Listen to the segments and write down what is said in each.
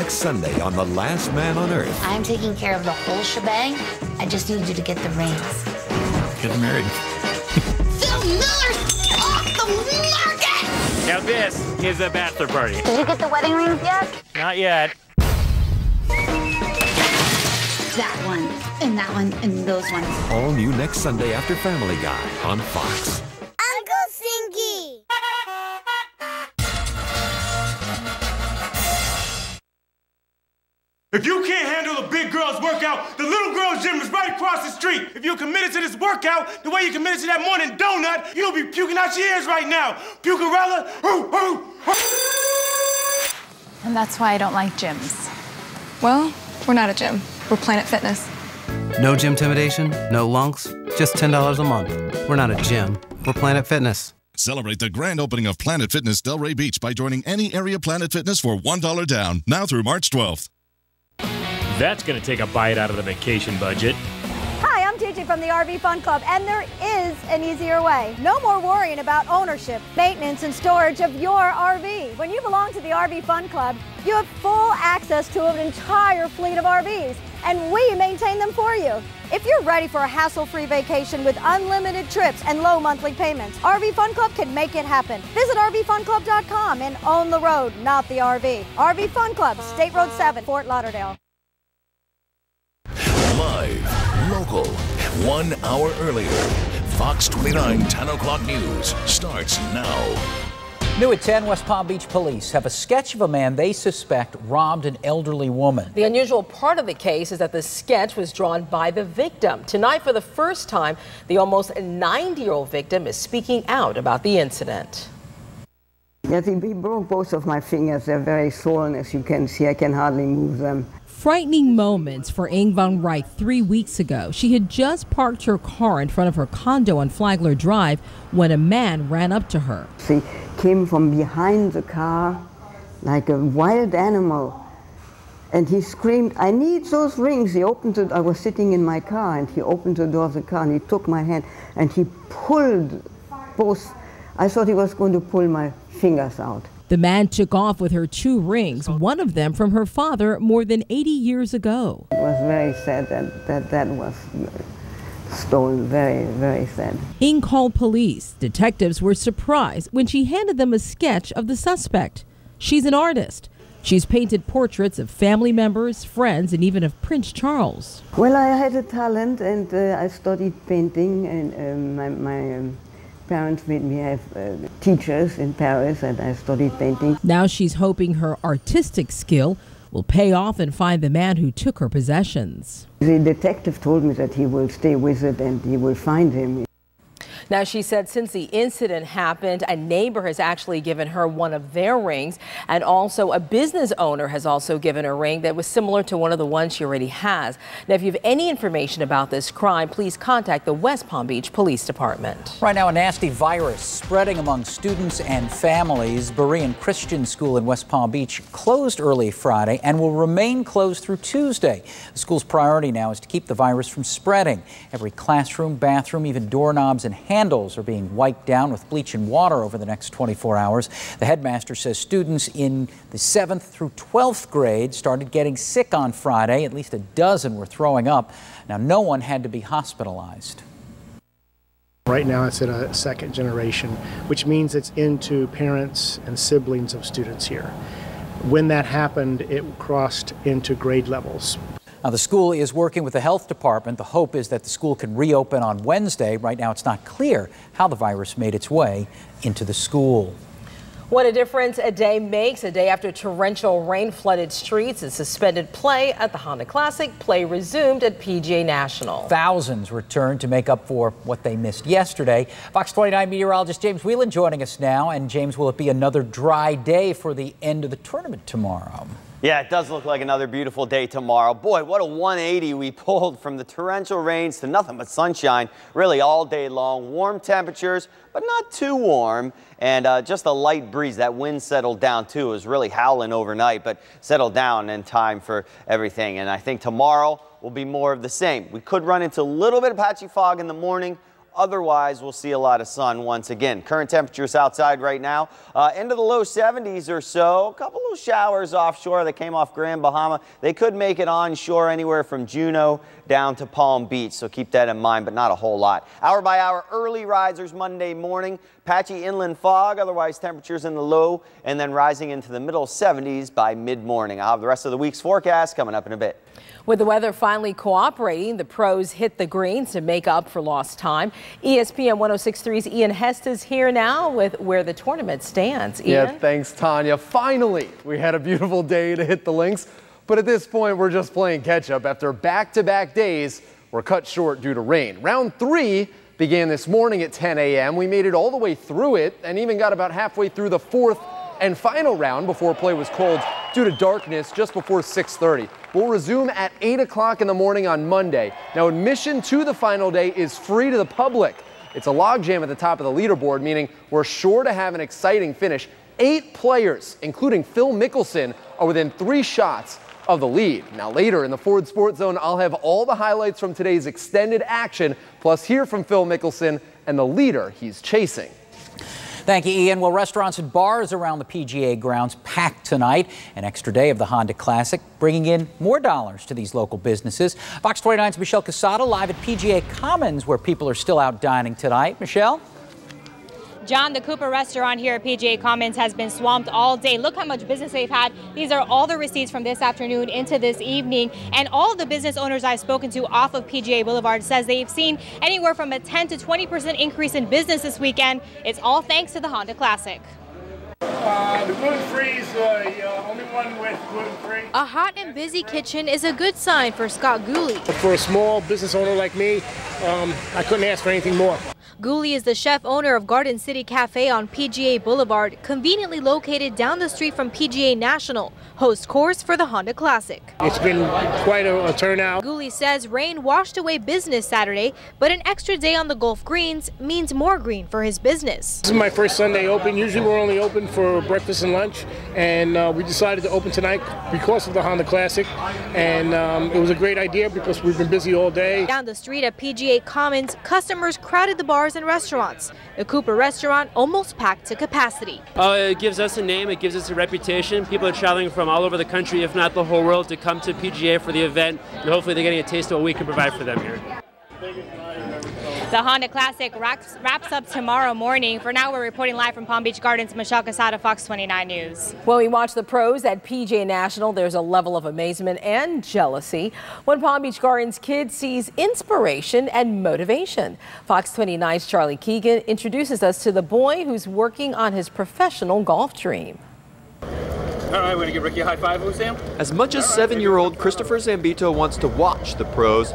next Sunday on The Last Man on Earth. I'm taking care of the whole shebang. I just need you to get the rings. Get married. Phil Miller's off the market! Now this is a bachelor party. Did you get the wedding rings yet? Not yet. That one, and those ones. All new next Sunday after Family Guy on Fox. Uncle Sinky! If you can't handle a big girl's workout, the little girl's gym is right across the street. If you're committed to this workout, the way you're committed to that morning donut, you'll be puking out your ears right now. Pukerella, And that's why I don't like gyms. Well, we're not a gym. We're Planet Fitness. No gym intimidation, no lunks, just $10 a month. We're not a gym. We're Planet Fitness. Celebrate the grand opening of Planet Fitness Delray Beach by joining any area Planet Fitness for $1 down, now through March 12th. That's going to take a bite out of the vacation budget. Hi, I'm Gigi from the RV Fun Club, and there is an easier way. No more worrying about ownership, maintenance, and storage of your RV. When you belong to the RV Fun Club, you have full access to an entire fleet of RVs, and we maintain them for you. If you're ready for a hassle-free vacation with unlimited trips and low monthly payments, RV Fun Club can make it happen. Visit RVFunClub.com and own the road, not the RV. RV Fun Club, State Road 7, Fort Lauderdale. Live, local, 1 hour earlier. Fox 29 10 o'clock news starts now. New at 10, West Palm Beach police have a sketch of a man they suspect robbed an elderly woman. The unusual part of the case is that the sketch was drawn by the victim. Tonight, for the first time, the almost 90-year-old victim is speaking out about the incident. Yes, he broke both of my fingers. They're very swollen, as you can see. I can hardly move them. Frightening moments for Ing Van Reich 3 weeks ago. She had just parked her car in front of her condo on Flagler Drive when a man ran up to her. He came from behind the car like a wild animal, and he screamed, "I need those rings." He opened it. I was sitting in my car, and he opened the door of the car, and he took my hand, and he pulled both. I thought he was going to pull my fingers out. The man took off with her 2 rings, one of them from her father more than 80 years ago. It was very sad that was stolen. Very, very sad. Ing called police. Detectives were surprised when she handed them a sketch of the suspect. She's an artist. She's painted portraits of family members, friends, and even of Prince Charles. Well, I had a talent, and I studied painting, and my parents made me have teachers in Paris, and I studied painting. Now she's hoping her artistic skill will pay off and find the man who took her possessions. The detective told me that he will stay with it and he will find him. Now, she said since the incident happened, a neighbor has actually given her one of their rings, and also a business owner has also given her a ring that was similar to one of the ones she already has. Now, if you have any information about this crime, please contact the West Palm Beach Police Department. Right now, a nasty virus spreading among students and families. Berean Christian School in West Palm Beach closed early Friday and will remain closed through Tuesday. The school's priority now is to keep the virus from spreading. Every classroom, bathroom, even doorknobs and handles are being wiped down with bleach and water over the next 24 hours. The headmaster says students in the 7th through 12th grade started getting sick on Friday. At least a dozen were throwing up. Now, no one had to be hospitalized. Right now it's at a second generation, which means it's into parents and siblings of students here. When that happened, it crossed into grade levels. Now, the school is working with the health department. The hope is that the school can reopen on Wednesday. Right now, it's not clear how the virus made its way into the school. What a difference a day makes. A day after torrential rain flooded streets and suspended play at the Honda Classic, play resumed at PGA National. Thousands returned to make up for what they missed yesterday. Fox 29 meteorologist James Whelan joining us now. And James, will it be another dry day for the end of the tournament tomorrow? Yeah, it does look like another beautiful day tomorrow. Boy, what a 180 we pulled from the torrential rains to nothing but sunshine really all day long. Warm temperatures, but not too warm. And just a light breeze. That wind settled down too. It was really howling overnight, but settled down in time for everything. And I think tomorrow will be more of the same. We could run into a little bit of patchy fog in the morning. Otherwise, we'll see a lot of sun once again. Current temperatures outside right now, into the low 70s or so. A couple of showers offshore that came off Grand Bahama. They could make it onshore anywhere from Juneau down to Palm Beach, so keep that in mind, but not a whole lot. Hour by hour early risers Monday morning. Patchy inland fog, otherwise temperatures in the low, and then rising into the middle 70s by mid-morning. I'll have the rest of the week's forecast coming up in a bit. With the weather finally cooperating, the pros hit the greens to make up for lost time. ESPN 106.3's Ian Hest is here now with where the tournament stands. Ian? Yeah, thanks, Tanya. Finally, we had a beautiful day to hit the links, but at this point, we're just playing catch-up. After back-to-back days, we're cut short due to rain. Round 3 began this morning at 10 a.m. We made it all the way through it and even got about halfway through the 4th and final round before play was called due to darkness just before 6:30. We'll resume at 8 o'clock in the morning on Monday. Now, admission to the final day is free to the public. It's a logjam at the top of the leaderboard, meaning we're sure to have an exciting finish. 8 players, including Phil Mickelson, are within 3 shots of the lead. Now, later in the Ford Sports Zone, I'll have all the highlights from today's extended action, plus hear from Phil Mickelson and the leader he's chasing. Thank you, Ian. Well, restaurants and bars around the PGA grounds packed tonight. An extra day of the Honda Classic, bringing in more dollars to these local businesses. Fox 29's Michelle Casada live at PGA Commons, where people are still out dining tonight. Michelle? John, the Cooper restaurant here at PGA Commons has been swamped all day. Look how much business they've had. These are all the receipts from this afternoon into this evening. And all of the business owners I've spoken to off of PGA Boulevard says they've seen anywhere from a 10 to 20% increase in business this weekend. It's all thanks to the Honda Classic. The gluten-free is the only one with gluten-free. A hot and busy kitchen is a good sign for Scott Gooley. For a small business owner like me, I couldn't ask for anything more. Gooley is the chef owner of Garden City Cafe on PGA Boulevard, conveniently located down the street from PGA National, host course for the Honda Classic. It's been quite a turnout. Gooley says rain washed away business Saturday, but an extra day on the golf greens means more green for his business. This is my first Sunday open. Usually we're only open for breakfast and lunch, and we decided to open tonight because of the Honda Classic, and it was a great idea because we've been busy all day. Down the street at PGA Commons, customers crowded the bars and restaurants. The Cooper restaurant almost packed to capacity. It gives us a name, it gives us a reputation. People are traveling from all over the country, if not the whole world, to come to PGA for the event, and hopefully they're getting a taste of what we can provide for them here. The Honda Classic wraps up tomorrow morning. For now, we're reporting live from Palm Beach Gardens. Michelle Casada, Fox 29 News. When we watch the pros at PGA National, there's a level of amazement and jealousy when Palm Beach Gardens kid sees inspiration and motivation. Fox 29's Charlie Keegan introduces us to the boy who's working on his professional golf dream. All right, we're going to give Ricky a high five, Sam. As much as 7-year-old Christopher Zambito wants to watch the pros,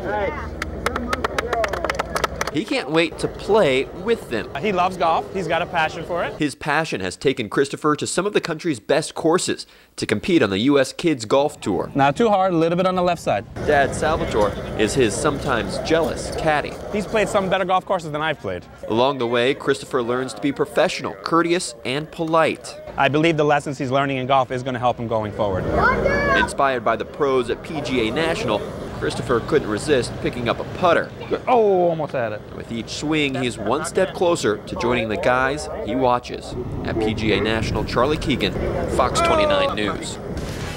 he can't wait to play with them. He loves golf. He's got a passion for it. His passion has taken Christopher to some of the country's best courses to compete on the U.S. Kids Golf Tour. Not too hard, a little bit on the left side. Dad Salvatore is his sometimes jealous caddy. He's played some better golf courses than I've played. Along the way, Christopher learns to be professional, courteous, and polite. I believe the lessons he's learning in golf is going to help him going forward. Inspired by the pros at PGA National, Christopher couldn't resist picking up a putter. Oh, almost had it. With each swing, he's one step closer to joining the guys he watches. At PGA National, Charlie Keegan, Fox 29 News.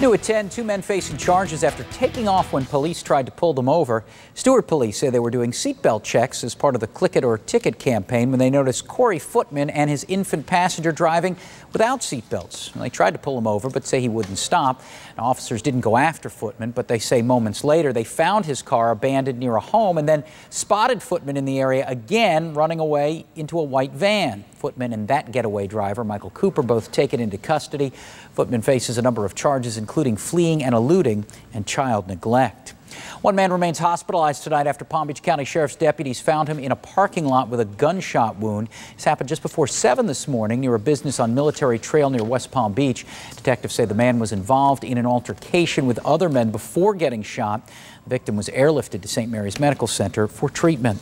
New at 10, 2 men facing charges after taking off when police tried to pull them over. Stewart police say they were doing seatbelt checks as part of the Click It or Ticket campaign when they noticed Corey Footman and his infant passenger driving without seatbelts. They tried to pull him over but say he wouldn't stop. Now, officers didn't go after Footman, but they say moments later they found his car abandoned near a home and then spotted Footman in the area again, running away into a white van. Footman and that getaway driver, Michael Cooper, both taken into custody. Footman faces a number of charges, including fleeing and eluding and child neglect. One man remains hospitalized tonight after Palm Beach County Sheriff's deputies found him in a parking lot with a gunshot wound. This happened just before 7 this morning near a business on Military Trail near West Palm Beach. Detectives say the man was involved in an altercation with other men before getting shot. The victim was airlifted to St. Mary's Medical Center for treatment.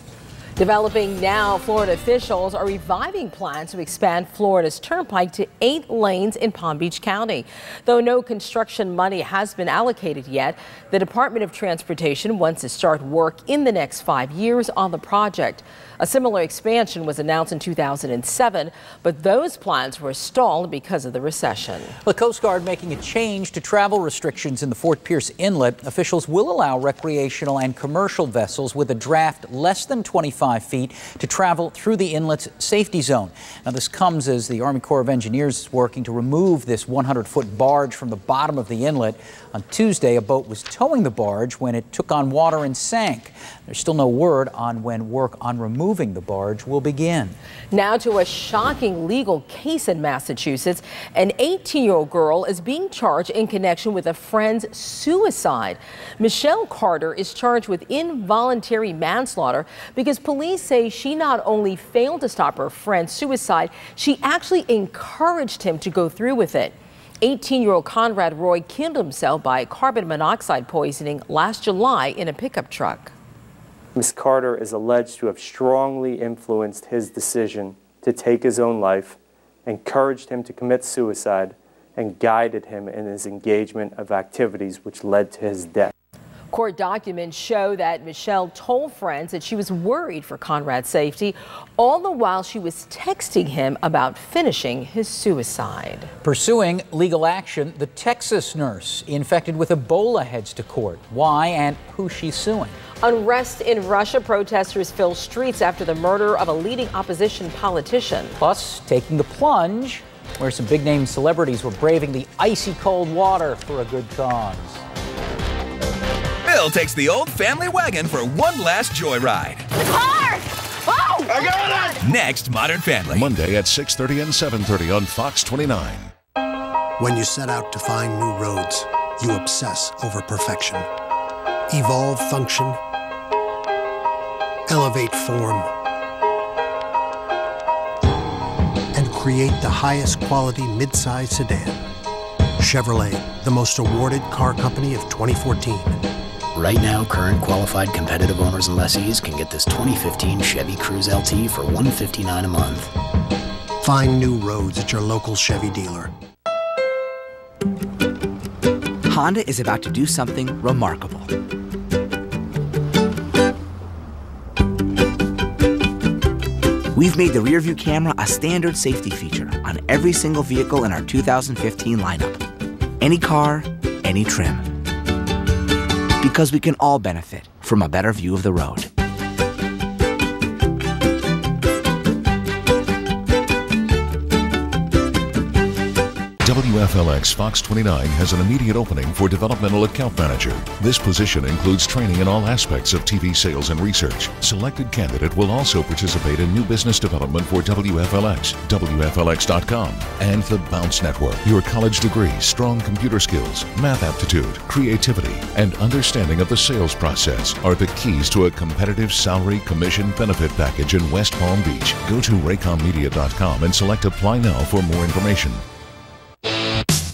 Developing now, Florida officials are reviving plans to expand Florida's turnpike to 8 lanes in Palm Beach County. Though no construction money has been allocated yet, the Department of Transportation wants to start work in the next 5 years on the project. A similar expansion was announced in 2007, but those plans were stalled because of the recession. The Coast Guard making a change to travel restrictions in the Fort Pierce Inlet. Officials will allow recreational and commercial vessels with a draft less than 25 feet to travel through the inlet's safety zone. Now, this comes as the Army Corps of Engineers is working to remove this 100-foot barge from the bottom of the inlet. On Tuesday, a boat was towing the barge when it took on water and sank. There's still no word on when work on removing the barge will begin. Now to a shocking legal case in Massachusetts. An 18-year-old girl is being charged in connection with a friend's suicide. Michelle Carter is charged with involuntary manslaughter because police say she not only failed to stop her friend's suicide, she actually encouraged him to go through with it. 18-year-old Conrad Roy killed himself by carbon monoxide poisoning last July in a pickup truck. Ms. Carter is alleged to have strongly influenced his decision to take his own life, encouraged him to commit suicide, and guided him in his engagement of activities which led to his death. Court documents show that Michelle told friends that she was worried for Conrad's safety, all the while she was texting him about finishing his suicide. Pursuing legal action, the Texas nurse infected with Ebola heads to court. Why and who she's suing. Unrest in Russia. Protesters fill streets after the murder of a leading opposition politician. Plus, taking the plunge, where some big-name celebrities were braving the icy cold water for a good cause. Bill takes the old family wagon for one last joyride. It's hard! Oh! I got it! Next, Modern Family. Monday at 6:30 and 7:30 on Fox 29. When you set out to find new roads, you obsess over perfection. Evolve function. Elevate form. And create the highest quality midsize sedan. Chevrolet, the most awarded car company of 2014. Right now, current qualified competitive owners and lessees can get this 2015 Chevy Cruze LT for $159 a month. Find new roads at your local Chevy dealer. Honda is about to do something remarkable. We've made the rear-view camera a standard safety feature on every single vehicle in our 2015 lineup. Any car, any trim. Because we can all benefit from a better view of the road. WFLX Fox 29 has an immediate opening for Developmental Account Manager. This position includes training in all aspects of TV sales and research. Selected candidate will also participate in new business development for WFLX, WFLX.com, and the Bounce Network. Your college degree, strong computer skills, math aptitude, creativity, and understanding of the sales process are the keys to a competitive salary, commission, benefit package in West Palm Beach. Go to raycommedia.com and select Apply Now for more information.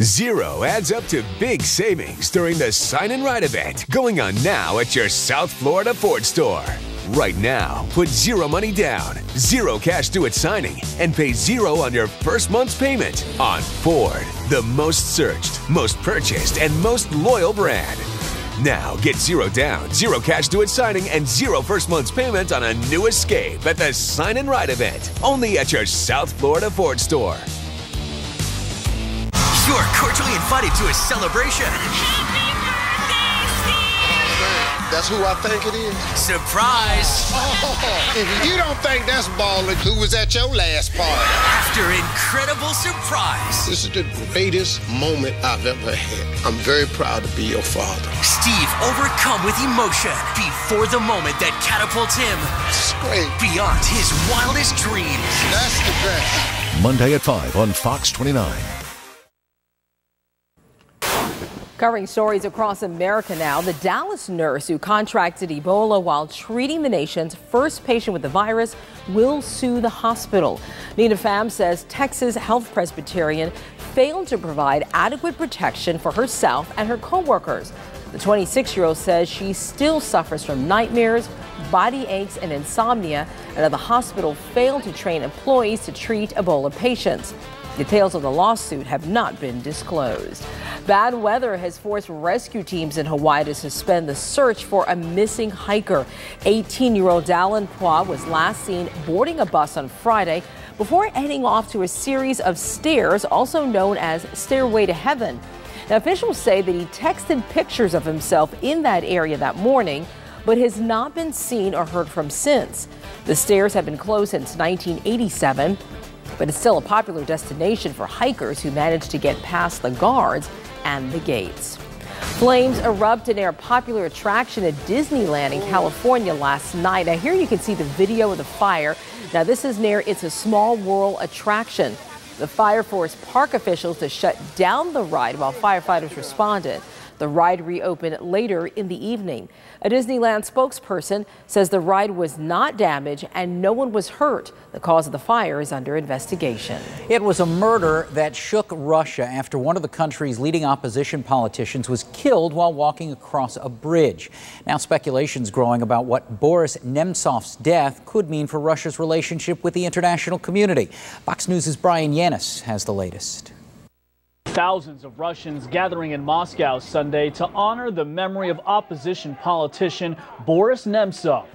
Zero adds up to big savings during the Sign and Ride event going on now at your South Florida Ford store. Right now, put zero money down, zero cash due at signing, and pay zero on your first month's payment on Ford, the most searched, most purchased, and most loyal brand. Now get zero down, zero cash due at signing, and zero first month's payment on a new Escape at the Sign and Ride event only at your South Florida Ford store. You're cordially invited to a celebration. That's who I think it is. Surprise! Oh, if you don't think that's baller, who was at your last party? After incredible surprise. This is the greatest moment I've ever had. I'm very proud to be your father. Steve overcome with emotion before the moment that catapults him beyond his wildest dreams. That's the best. Monday at 5 on Fox 29. Covering stories across America now, the Dallas nurse who contracted Ebola while treating the nation's first patient with the virus will sue the hospital. Nina Pham says Texas Health Presbyterian failed to provide adequate protection for herself and her co-workers. The 26-year-old says she still suffers from nightmares body aches, and insomnia, and the hospital failed to train employees to treat Ebola patients. Details of the lawsuit have not been disclosed. Bad weather has forced rescue teams in Hawaii to suspend the search for a missing hiker. 18-year-old Dallin Pua was last seen boarding a bus on Friday before heading off to a series of stairs, also known as Stairway to Heaven. Now, officials say that he texted pictures of himself in that area that morning, but has not been seen or heard from since. The stairs have been closed since 1987. But it's still a popular destination for hikers who manage to get past the guards and the gates. Flames erupt near a popular attraction at Disneyland in California last night. Now here you can see the video of the fire. Now this is near It's a Small World attraction. The fire forced park officials to shut down the ride while firefighters responded. The ride reopened later in the evening. A Disneyland spokesperson says the ride was not damaged and no one was hurt. The cause of the fire is under investigation. It was a murder that shook Russia after one of the country's leading opposition politicians was killed while walking across a bridge. Now speculation's growing about what Boris Nemtsov's death could mean for Russia's relationship with the international community. Fox News' Brian Yanis has the latest. Thousands of Russians gathering in Moscow Sunday to honor the memory of opposition politician Boris Nemtsov.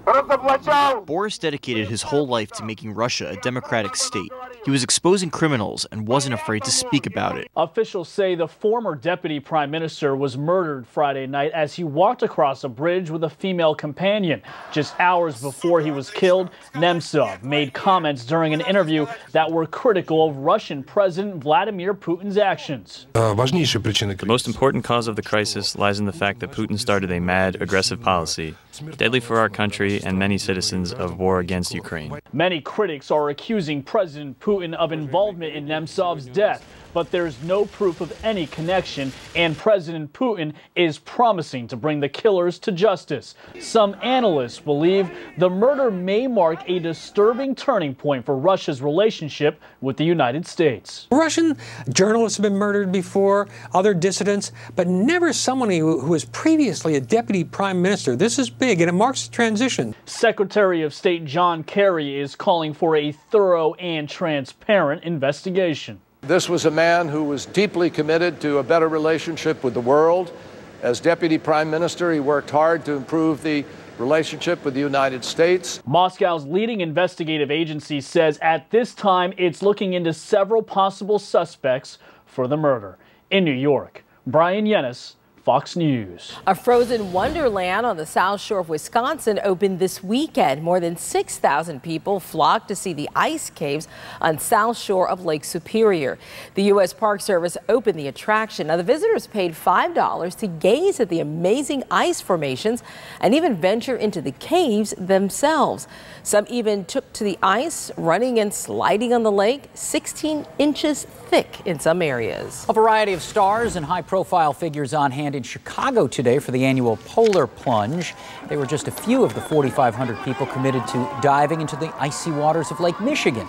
Boris dedicated his whole life to making Russia a democratic state. He was exposing criminals and wasn't afraid to speak about it. Officials say the former deputy prime minister was murdered Friday night as he walked across a bridge with a female companion. Just hours before he was killed, Nemtsov made comments during an interview that were critical of Russian President Vladimir Putin's actions. The most important cause of the crisis lies in the fact that Putin started a mad, aggressive policy, deadly for our country and many citizens, of war against Ukraine. Many critics are accusing President Putin of involvement in Nemtsov's death, but there's no proof of any connection, and President Putin is promising to bring the killers to justice. Some analysts believe the murder may mark a disturbing turning point for Russia's relationship with the United States. Russian journalists have been murdered before, other dissidents, but never someone who was previously a deputy prime minister. This is big, and it marks a transition. Secretary of State John Kerry is calling for a thorough and transparent investigation. This was a man who was deeply committed to a better relationship with the world. As Deputy Prime Minister, he worked hard to improve the relationship with the United States. Moscow's leading investigative agency says at this time it's looking into several possible suspects for the murder. In New York, Brian Yanis, Fox News. A frozen wonderland on the South Shore of Wisconsin opened this weekend. More than 6,000 people flocked to see the ice caves on South Shore of Lake Superior. The U.S. Park Service opened the attraction. Now, the visitors paid $5 to gaze at the amazing ice formations and even venture into the caves themselves. Some even took to the ice, running and sliding on the lake, 16 inches thick in some areas. A variety of stars and high-profile figures on hand in Chicago today for the annual Polar Plunge. They were just a few of the 4,500 people committed to diving into the icy waters of Lake Michigan.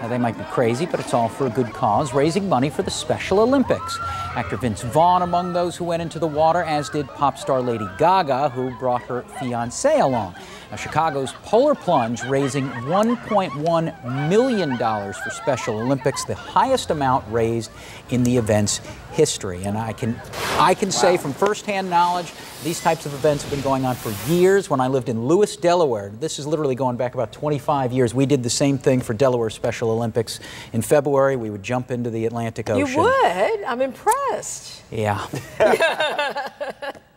Now, they might be crazy, but it's all for a good cause, raising money for the Special Olympics. Actor Vince Vaughn among those who went into the water, as did pop star Lady Gaga, who brought her fiancé along. Now, Chicago's Polar Plunge raising $1.1 million for Special Olympics, the highest amount raised in the event's history. And I can say from firsthand knowledge, these types of events have been going on for years. When I lived in Lewis, Delaware, this is literally going back about 25 years, we did the same thing for Delaware Special Olympics. In February, we would jump into the Atlantic Ocean. You would? I'm impressed. Yeah.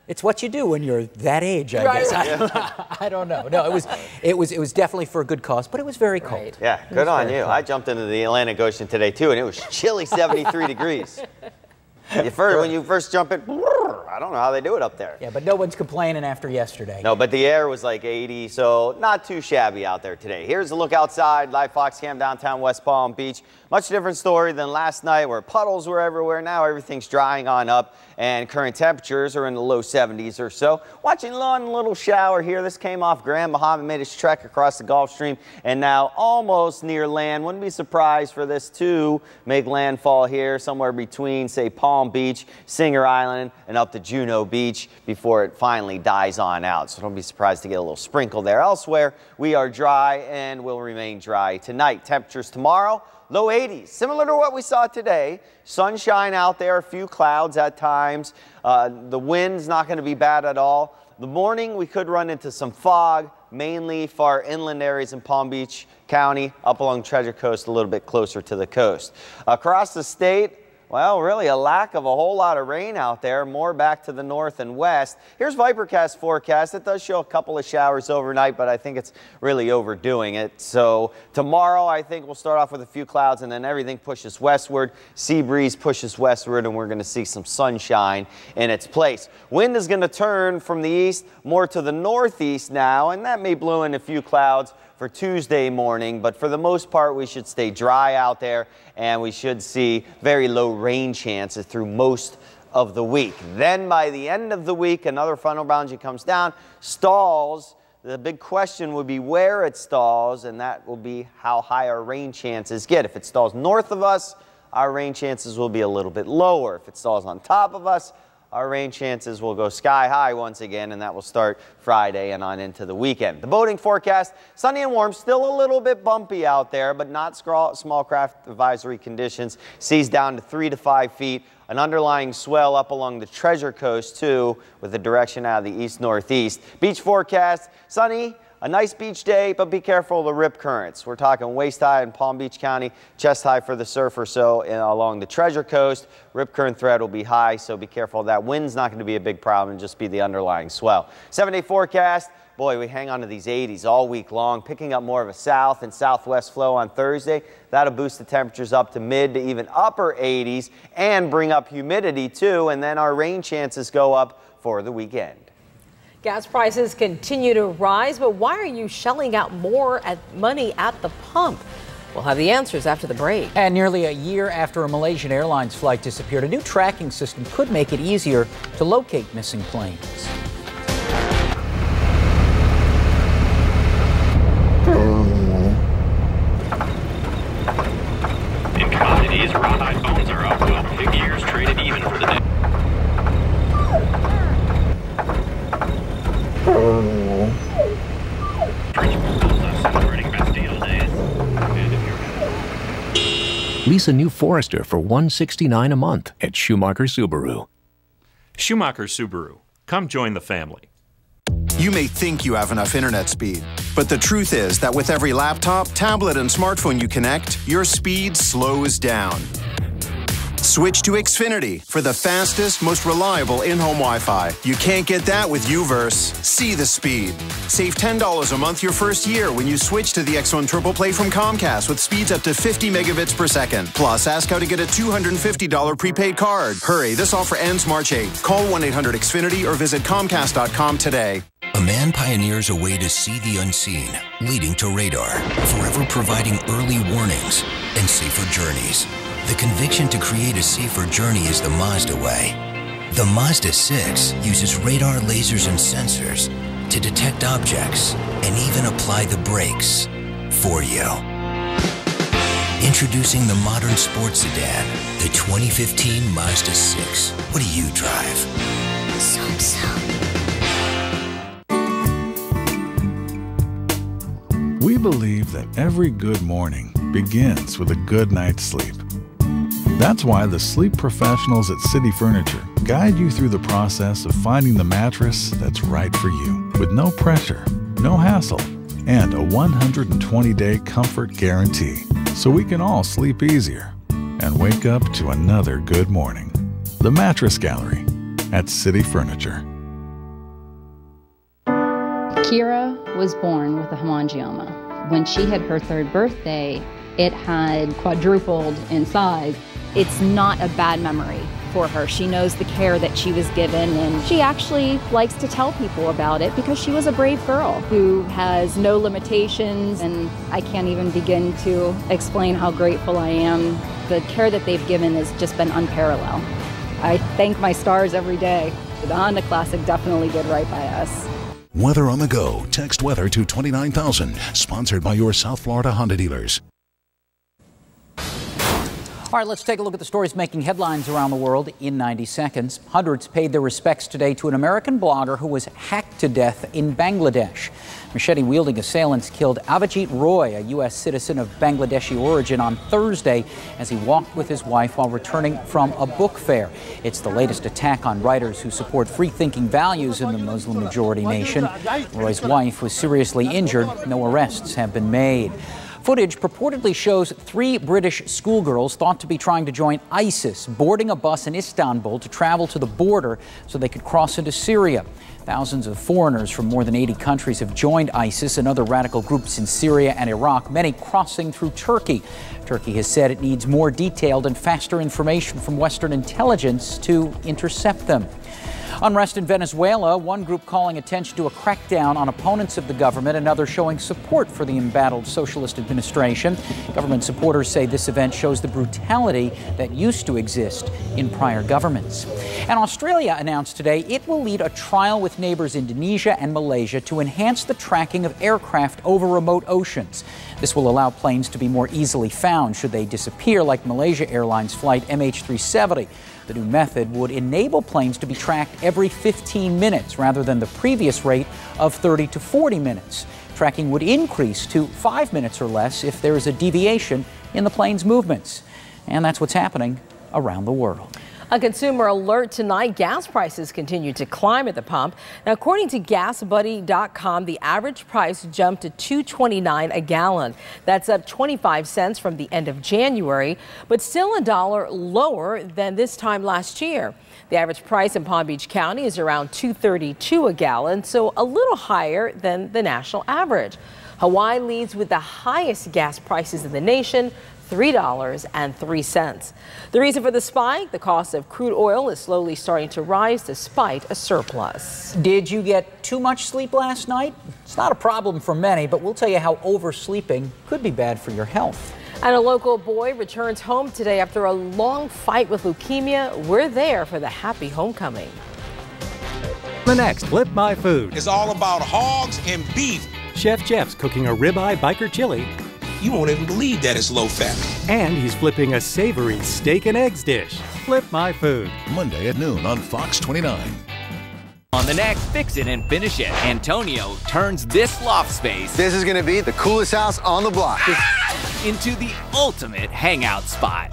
It's what you do when you're that age, I guess. I don't know. No, it was definitely for a good cause, but it was very cold. Yeah, good on you. I jumped into the Atlantic Ocean today too, and it was chilly 73 degrees. When you first jump in, I don't know how they do it up there. Yeah, but no one's complaining after yesterday. No, but the air was like 80, so not too shabby out there today. Here's a look outside, live Fox Cam downtown West Palm Beach. Much different story than last night where puddles were everywhere. Now everything's drying on up and current temperatures are in the low 70s or so. Watching one little shower here. This came off Grand Bahama, made its trek across the Gulf Stream and now almost near land. Wouldn't be surprised for this to make landfall here somewhere between, say, Palm Beach, Singer Island, and up to Juno Beach before it finally dies on out. So don't be surprised to get a little sprinkle there. Elsewhere, we are dry and will remain dry tonight. Temperatures tomorrow, low 80s, similar to what we saw today. Sunshine out there, a few clouds at times. The wind's not going to be bad at all. The morning, we could run into some fog, mainly far inland areas in Palm Beach County, up along Treasure Coast, a little bit closer to the coast. Across the state, well, really a lack of a whole lot of rain out there, more back to the north and west. Here's Vipercast forecast. It does show a couple of showers overnight, but I think it's really overdoing it. So tomorrow, I think we'll start off with a few clouds, and then everything pushes westward. Sea breeze pushes westward, and we're going to see some sunshine in its place. Wind is going to turn from the east more to the northeast now, and that may blow in a few clouds for Tuesday morning, but for the most part, we should stay dry out there, and we should see very low rain chances through most of the week. Then by the end of the week, another frontal boundary comes down, stalls. The big question would be where it stalls, and that will be how high our rain chances get. If it stalls north of us, our rain chances will be a little bit lower. If it stalls on top of us, our rain chances will go sky high once again, and that will start Friday and on into the weekend. The boating forecast, sunny and warm, still a little bit bumpy out there, but not small craft advisory conditions. Seas down to 3 to 5 feet. An underlying swell up along the Treasure Coast, too, with the direction out of the east-northeast. Beach forecast, sunny. A nice beach day, but be careful of the rip currents. We're talking waist high in Palm Beach County, chest high for the surf or so along the Treasure Coast. Rip current threat will be high, so be careful of that. Wind's not going to be a big problem, just be the underlying swell. 7-day forecast. Boy, we hang on to these 80s all week long, picking up more of a south and southwest flow on Thursday. That'll boost the temperatures up to mid to even upper 80s and bring up humidity too, and then our rain chances go up for the weekend. Gas prices continue to rise, but why are you shelling out more money at the pump? We'll have the answers after the break. And nearly a year after a Malaysian Airlines flight disappeared, a new tracking system could make it easier to locate missing planes. In commodities, rawhide bones are up, while pig ears traded even for the day. Lease a new Forester for $169 a month at Schumacher Subaru. Schumacher Subaru. Come join the family. You may think you have enough internet speed, but the truth is that with every laptop, tablet, and smartphone you connect, your speed slows down. Switch to Xfinity for the fastest, most reliable in-home Wi-Fi. You can't get that with UVerse. See the speed. Save $10 a month your first year when you switch to the X1 Triple Play from Comcast with speeds up to 50 megabits per second. Plus, ask how to get a $250 prepaid card. Hurry, this offer ends March 8th. Call 1-800-XFINITY or visit Comcast.com today. A man pioneers a way to see the unseen, leading to radar, forever providing early warnings and safer journeys. The conviction to create a safer journey is the Mazda way. The Mazda 6 uses radar, lasers, and sensors to detect objects and even apply the brakes for you. Introducing the modern sports sedan, the 2015 Mazda 6. What do you drive? We believe that every good morning begins with a good night's sleep. That's why the sleep professionals at City Furniture guide you through the process of finding the mattress that's right for you, with no pressure, no hassle, and a 120-day comfort guarantee, so we can all sleep easier and wake up to another good morning. The Mattress Gallery at City Furniture. Kira was born with a hemangioma. When she had her third birthday, it had quadrupled in size. It's not a bad memory for her. She knows the care that she was given, and she actually likes to tell people about it because she was a brave girl who has no limitations, and I can't even begin to explain how grateful I am. The care that they've given has just been unparalleled. I thank my stars every day. The Honda Classic definitely did right by us. Weather on the go. Text weather to 29,000. Sponsored by your South Florida Honda dealers. All right, let's take a look at the stories making headlines around the world in 90 seconds. Hundreds paid their respects today to an American blogger who was hacked to death in Bangladesh. Machete-wielding assailants killed Avijit Roy, a U.S. citizen of Bangladeshi origin, on Thursday as he walked with his wife while returning from a book fair. It's the latest attack on writers who support free-thinking values in the Muslim-majority nation. Roy's wife was seriously injured. No arrests have been made. Footage purportedly shows 3 British schoolgirls thought to be trying to join ISIS boarding a bus in Istanbul to travel to the border so they could cross into Syria. Thousands of foreigners from more than 80 countries have joined ISIS and other radical groups in Syria and Iraq, many crossing through Turkey. Turkey has said it needs more detailed and faster information from Western intelligence to intercept them. Unrest in Venezuela, one group calling attention to a crackdown on opponents of the government, another showing support for the embattled socialist administration. Government supporters say this event shows the brutality that used to exist in prior governments. And Australia announced today it will lead a trial with neighbors Indonesia and Malaysia to enhance the tracking of aircraft over remote oceans. This will allow planes to be more easily found should they disappear, like Malaysia Airlines flight MH370. The new method would enable planes to be tracked every 15 minutes rather than the previous rate of 30 to 40 minutes. Tracking would increase to 5 minutes or less if there is a deviation in the plane's movements. And that's what's happening around the world. A consumer alert tonight. Gas prices continue to climb at the pump. Now, according to GasBuddy.com, the average price jumped to $2.29 a gallon. That's up 25 cents from the end of January, but still $1 lower than this time last year. The average price in Palm Beach County is around $2.32 a gallon, so a little higher than the national average. Hawaii leads with the highest gas prices in the nation, $3.03. The reason for the spike, the cost of crude oil is slowly starting to rise despite a surplus. Did you get too much sleep last night? It's not a problem for many, but we'll tell you how oversleeping could be bad for your health. And a local boy returns home today after a long fight with leukemia. We're there for the happy homecoming. The next Flip My Food is all about hogs and beef. Chef Jeff's cooking a ribeye biker chili. You won't even believe that it's low fat. And he's flipping a savory steak and eggs dish. Flip My Food. Monday at noon on Fox 29. On the next Fix It and Finish It, Antonio turns this loft space. This is going to be the coolest house on the block. Into the ultimate hangout spot.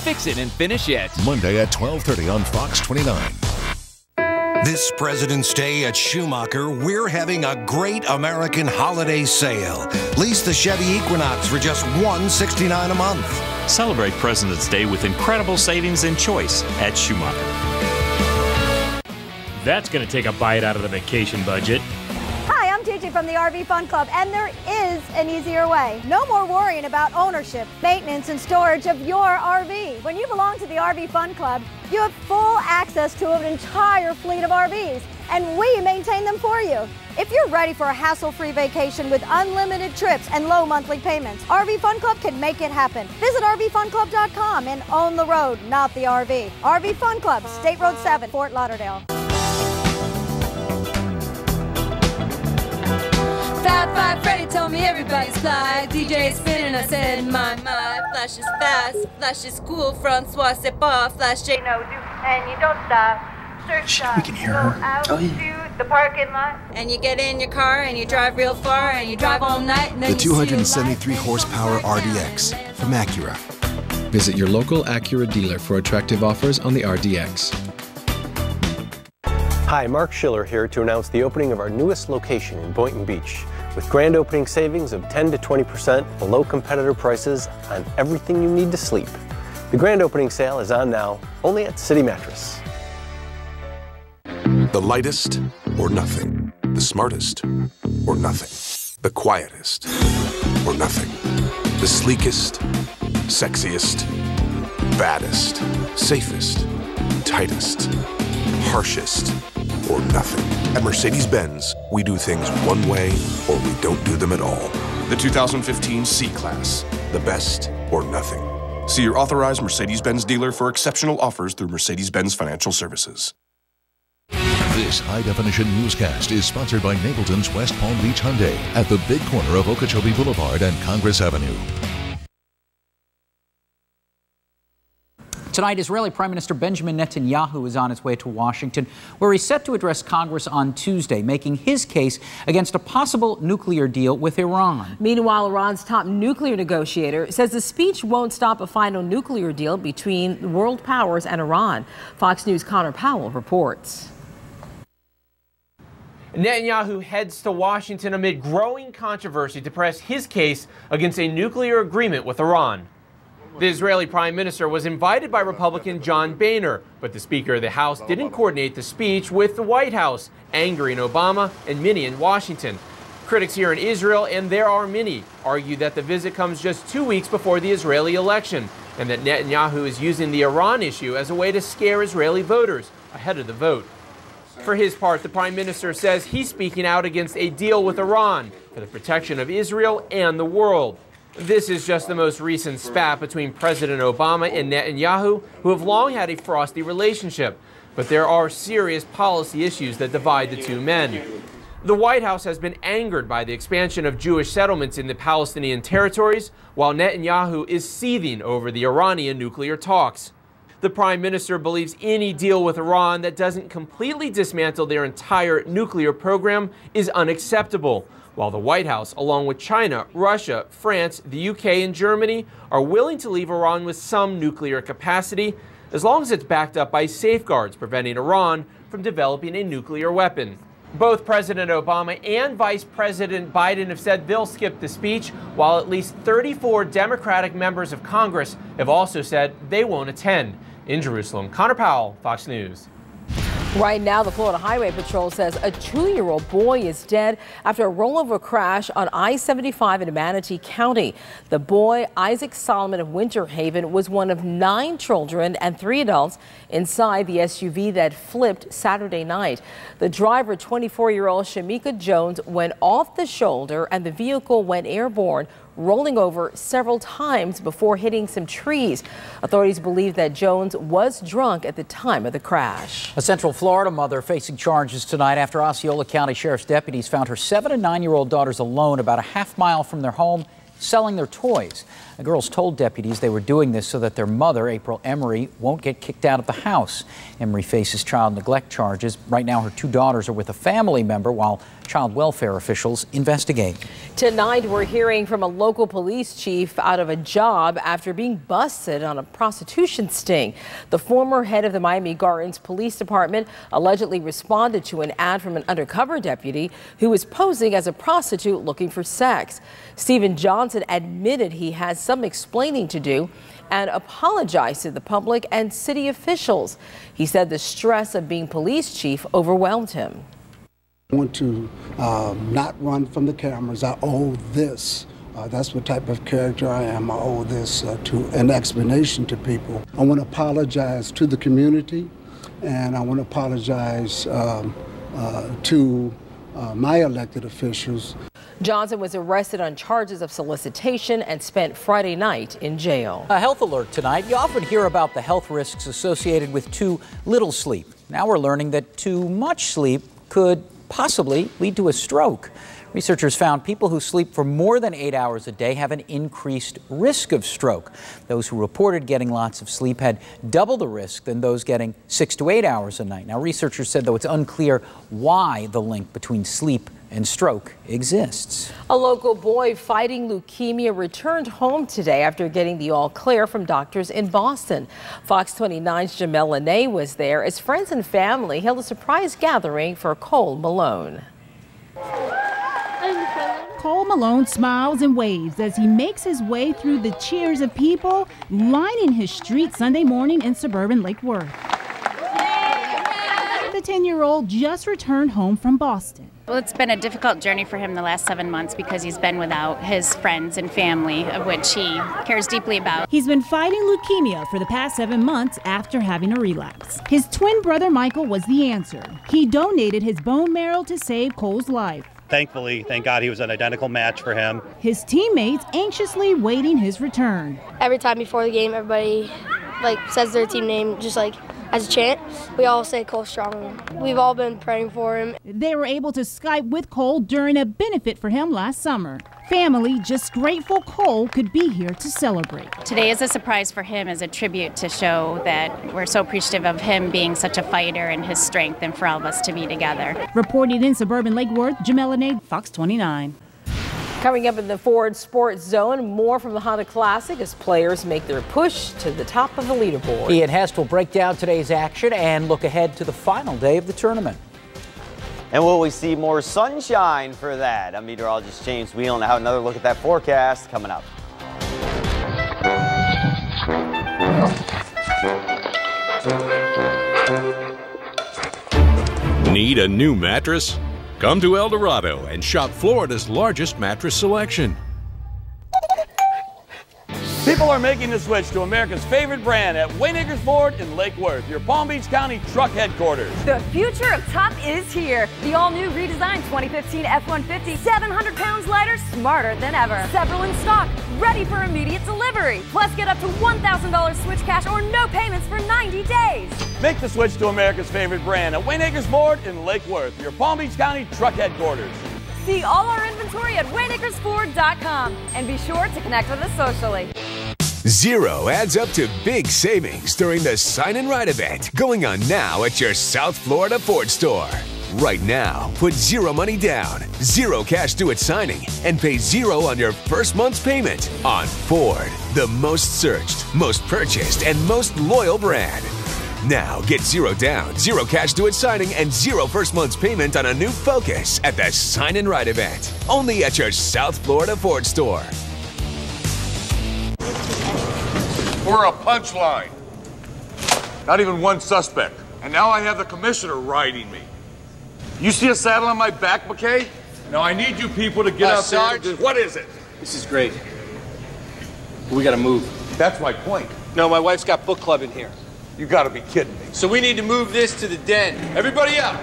Fix It and Finish It. Monday at 12:30 on Fox 29. This President's Day at Schumacher, we're having a great American holiday sale. Lease the Chevy Equinox for just $169 a month. Celebrate President's Day with incredible savings and choice at Schumacher. That's going to take a bite out of the vacation budget. Hi, I'm JJ from the RV Fun Club, and there is an easier way. No more worrying about ownership, maintenance, and storage of your RV. When you belong to the RV Fun Club, you have full access to an entire fleet of RVs, and we maintain them for you. If you're ready for a hassle-free vacation with unlimited trips and low monthly payments, RV Fun Club can make it happen. Visit RVFunClub.com and own the road, not the RV. RV Fun Club, State Road 7, Fort Lauderdale. Fab Five Freddy told me everybody's fly. DJ spinning, I said, my, flash is fast, flash is cool, Francois, c'est pas, flash J, no, do, and you don't stop. We can hear her. Out to the parking lot. And you get in your car and you drive real far and you drive all night. And then the 273 horsepower RDX from Acura. Visit your local Acura dealer for attractive offers on the RDX. Hi, Mark Schiller here to announce the opening of our newest location in Boynton Beach, with grand opening savings of 10 to 20% below competitor prices on everything you need to sleep. The grand opening sale is on now, only at City Mattress. The lightest or nothing. The smartest or nothing. The quietest or nothing. The sleekest, sexiest, baddest, safest, tightest, harshest, or nothing. At Mercedes-Benz, we do things one way or we don't do them at all. The 2015 C-Class, the best or nothing. See your authorized Mercedes-Benz dealer for exceptional offers through Mercedes-Benz Financial Services. This high-definition newscast is sponsored by Napleton's West Palm Beach Hyundai at the big corner of Okeechobee Boulevard and Congress Avenue. Tonight, Israeli Prime Minister Benjamin Netanyahu is on his way to Washington, where he's set to address Congress on Tuesday, making his case against a possible nuclear deal with Iran. Meanwhile, Iran's top nuclear negotiator says the speech won't stop a final nuclear deal between world powers and Iran. Fox News' Connor Powell reports. Netanyahu heads to Washington amid growing controversy to press his case against a nuclear agreement with Iran. The Israeli Prime Minister was invited by Republican John Boehner, but the Speaker of the House didn't coordinate the speech with the White House, angering Obama and many in Washington. Critics here in Israel, and there are many, argue that the visit comes just 2 weeks before the Israeli election, and that Netanyahu is using the Iran issue as a way to scare Israeli voters ahead of the vote. For his part, the Prime Minister says he's speaking out against a deal with Iran for the protection of Israel and the world. This is just the most recent spat between President Obama and Netanyahu, who have long had a frosty relationship. But there are serious policy issues that divide the two men. The White House has been angered by the expansion of Jewish settlements in the Palestinian territories, while Netanyahu is seething over the Iranian nuclear talks. The Prime Minister believes any deal with Iran that doesn't completely dismantle their entire nuclear program is unacceptable, while the White House, along with China, Russia, France, the UK, and Germany, are willing to leave Iran with some nuclear capacity, as long as it's backed up by safeguards preventing Iran from developing a nuclear weapon. Both President Obama and Vice President Biden have said they'll skip the speech, while at least 34 Democratic members of Congress have also said they won't attend. In Jerusalem, Connor Powell, Fox News. Right now, the Florida Highway Patrol says a 2-year-old boy is dead after a rollover crash on I-75 in Manatee County. The boy, Isaac Solomon of Winter Haven, was one of 9 children and 3 adults inside the SUV that flipped Saturday night. The driver, 24-year-old Shamika Jones, went off the shoulder and the vehicle went airborne, rolling over several times before hitting some trees. Authorities believe that Jones was drunk at the time of the crash. A Central Florida mother facing charges tonight after Osceola County Sheriff's deputies found her 7- and 9-year-old daughters alone about a half-mile from their home, selling their toys. The girls told deputies they were doing this so that their mother, April Emery, won't get kicked out of the house. Emery faces child neglect charges. Right now, her 2 daughters are with a family member while child welfare officials investigate. Tonight, we're hearing from a local police chief out of a job after being busted on a prostitution sting. The former head of the Miami Gardens Police Department allegedly responded to an ad from an undercover deputy who was posing as a prostitute looking for sex. Stephen Johnson admitted he has some explaining to do and apologized to the public and city officials. He said the stress of being police chief overwhelmed him. I want to not run from the cameras. I owe this. That's what type of character I am. I owe this to an explanation to people. I want to apologize to the community, and I want to apologize to my elected officials. Johnson was arrested on charges of solicitation and spent Friday night in jail. A health alert tonight. You often hear about the health risks associated with too little sleep. Now we're learning that too much sleep could possibly lead to a stroke. Researchers found people who sleep for more than 8 hours a day have an increased risk of stroke. Those who reported getting lots of sleep had double the risk than those getting 6 to 8 hours a night. Now, researchers said, though, it's unclear why the link between sleep and stroke exists. A local boy fighting leukemia returned home today after getting the all clear from doctors in Boston. Fox 29's Jamel Lene was there as friends and family held a surprise gathering for Cole Malone. Cole Malone smiles and waves as he makes his way through the cheers of people lining his street Sunday morning in suburban Lake Worth. The 10-year-old just returned home from Boston. Well, it's been a difficult journey for him the last 7 months because he's been without his friends and family, of which he cares deeply about. He's been fighting leukemia for the past 7 months after having a relapse. His twin brother Michael was the answer. He donated his bone marrow to save Cole's life. Thankfully, thank God, he was an identical match for him. His teammates anxiously waiting his return. Every time before the game, everybody says their team name, just as a chant, we all say Cole Strong. We've all been praying for him. They were able to Skype with Cole during a benefit for him last summer. Family just grateful Cole could be here to celebrate. Today is a surprise for him as a tribute to show that we're so appreciative of him being such a fighter and his strength, and for all of us to be together. Reporting in suburban Lake Worth, Jamela Nade, Fox 29. Coming up in the Ford Sports Zone, more from the Honda Classic as players make their push to the top of the leaderboard. Ian Hest will break down today's action and look ahead to the final day of the tournament. And will we see more sunshine for that? I'm meteorologist James Whelan. Now another look at that forecast coming up. Need a new mattress? Come to El Dorado and shop Florida's largest mattress selection. People are making the switch to America's favorite brand at Wayne Acres Ford in Lake Worth, your Palm Beach County truck headquarters. The future of top is here. The all-new redesigned 2015 F-150, 700 pounds lighter, smarter than ever. Several in stock, ready for immediate delivery. Plus, get up to $1,000 switch cash or no payments for 90 days. Make the switch to America's favorite brand at Wayne Acres Ford in Lake Worth, your Palm Beach County truck headquarters. See all our inventory at WayneAcresFord.com and be sure to connect with us socially. Zero adds up to big savings during the Sign and Ride event going on now at your South Florida Ford store. Right now, put zero money down, zero cash due at signing, and pay zero on your first month's payment on Ford, the most searched, most purchased, and most loyal brand. Now get zero down, zero cash due at signing, and zero first month's payment on a new Focus at the Sign and Ride event. Only at your South Florida Ford store. We're a punchline. Not even one suspect. And now I have the commissioner riding me. You see a saddle on my back, McKay? Now I need you people to get out there. What is it? This is great. We gotta move. That's my point. No, my wife's got book club in here. You gotta be kidding me. So we need to move this to the den. Everybody up!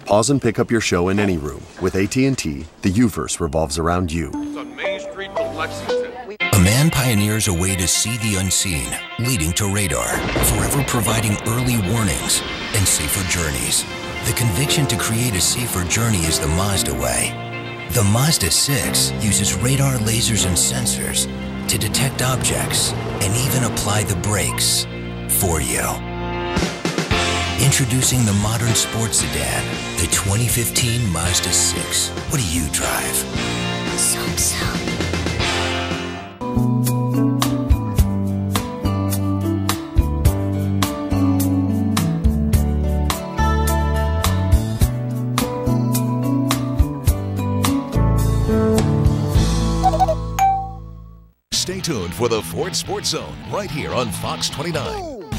Pause and pick up your show in any room. With AT&T, the U-verse revolves around you. It's on Main Street to Lexington. A man pioneers a way to see the unseen, leading to radar, forever providing early warnings and safer journeys. The conviction to create a safer journey is the Mazda way. The Mazda 6 uses radar, lasers, and sensors to detect objects and even apply the brakes for you. Introducing the modern sports sedan, the 2015 Mazda 6. What do you drive? So. Stay tuned for the Ford Sports Zone right here on Fox 29.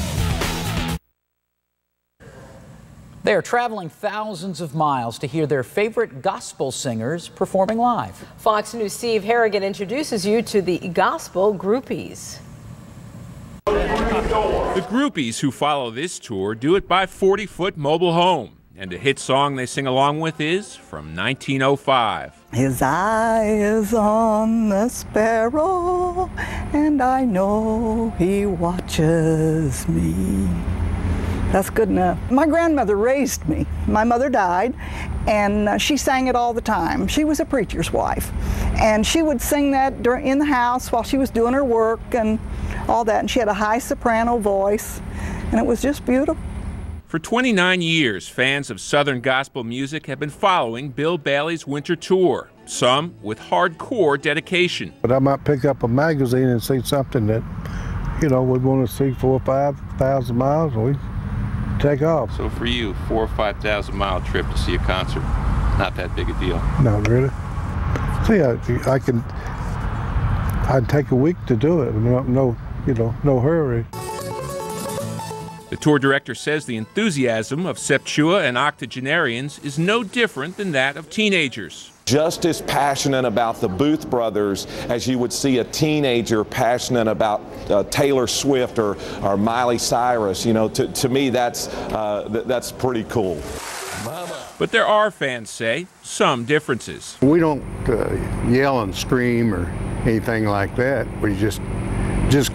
They are traveling thousands of miles to hear their favorite gospel singers performing live. Fox News' Steve Harrigan introduces you to the Gospel Groupies. The groupies who follow this tour do it by 40-foot mobile home. And a hit song they sing along with is from 1905. His eye is on the sparrow, and I know he watches me. That's good enough. My grandmother raised me. My mother died, and she sang it all the time. She was a preacher's wife, and she would sing that in the house while she was doing her work and all that, and she had a high soprano voice, and it was just beautiful. For 29 years, fans of Southern gospel music have been following Bill Bailey's winter tour, some with hardcore dedication. But I might pick up a magazine and see something that, you know, we'd want to see 4,000 or 5,000 miles, and we'd take off. So for you, 4,000 or 5,000 mile trip to see a concert, not that big a deal? Not really. See, I'd take a week to do it. No hurry. The tour director says the enthusiasm of Septua and octogenarians is no different than that of teenagers. Just as passionate about the Booth Brothers as you would see a teenager passionate about Taylor Swift or Miley Cyrus. You know, to me, that's pretty cool. But there are, fans say, some differences. We don't yell and scream or anything like that. We just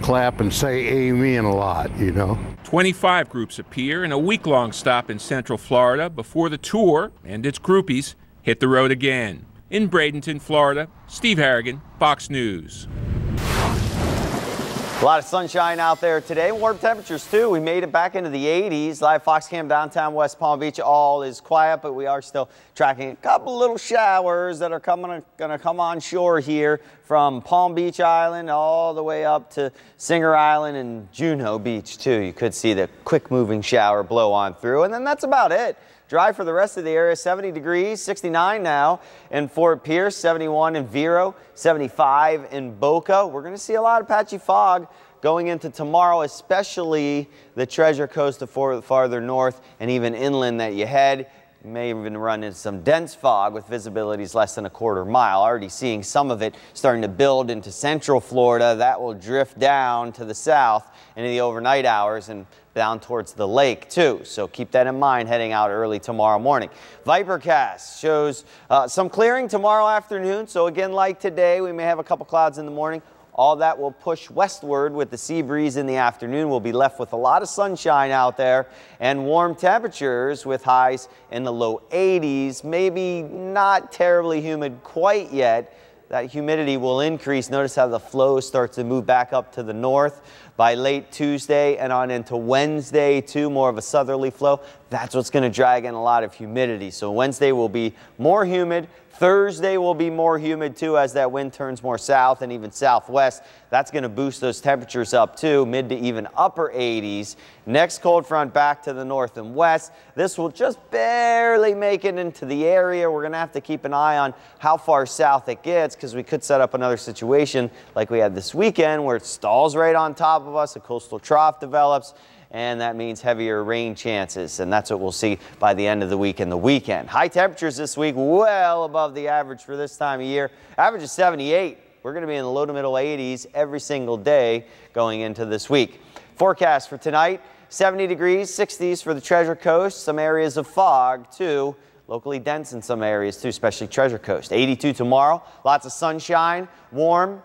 clap and say amen a lot, you know. 25 groups appear in a week-long stop in Central Florida before the tour and its groupies hit the road again. In Bradenton, Florida, Steve Harrigan, Fox News. A lot of sunshine out there today. Warm temperatures, too. We made it back into the 80s. Live Fox Cam downtown West Palm Beach. All is quiet, but we are still tracking a couple little showers that are going to come on shore here from Palm Beach Island all the way up to Singer Island and Juneau Beach, too. You could see the quick-moving shower blow on through, and then that's about it. Dry for the rest of the area, 70 degrees, 69 now in Fort Pierce, 71 in Vero, 75 in Boca. We're going to see a lot of patchy fog going into tomorrow, especially the Treasure Coast to farther north and even inland that you head. You may even run into some dense fog with visibilities less than a quarter mile. Already seeing some of it starting to build into central Florida. That will drift down to the south into the overnight hours and down towards the lake too. So keep that in mind heading out early tomorrow morning. Vipercast shows some clearing tomorrow afternoon. So again, like today, we may have a couple clouds in the morning. All that will push westward with the sea breeze in the afternoon. We'll be left with a lot of sunshine out there and warm temperatures with highs in the low 80s. Maybe not terribly humid quite yet. That humidity will increase. Notice how the flow starts to move back up to the north by late Tuesday and on into Wednesday too, more of a southerly flow. That's what's going to drag in a lot of humidity. So Wednesday will be more humid. Thursday will be more humid too as that wind turns more south and even southwest. That's going to boost those temperatures up too, mid to even upper 80s. Next cold front back to the north and west. This will just barely make it into the area. We're going to have to keep an eye on how far south it gets because we could set up another situation like we had this weekend where it stalls right on top of us, a coastal trough develops, and that means heavier rain chances, and that's what we'll see by the end of the week and the weekend. High temperatures this week, well above the average for this time of year. Average is 78. We're going to be in the low to middle 80s every single day going into this week. Forecast for tonight, 70 degrees, 60s for the Treasure Coast. Some areas of fog, too. Locally dense in some areas, too, especially Treasure Coast. 82 tomorrow, lots of sunshine, warm.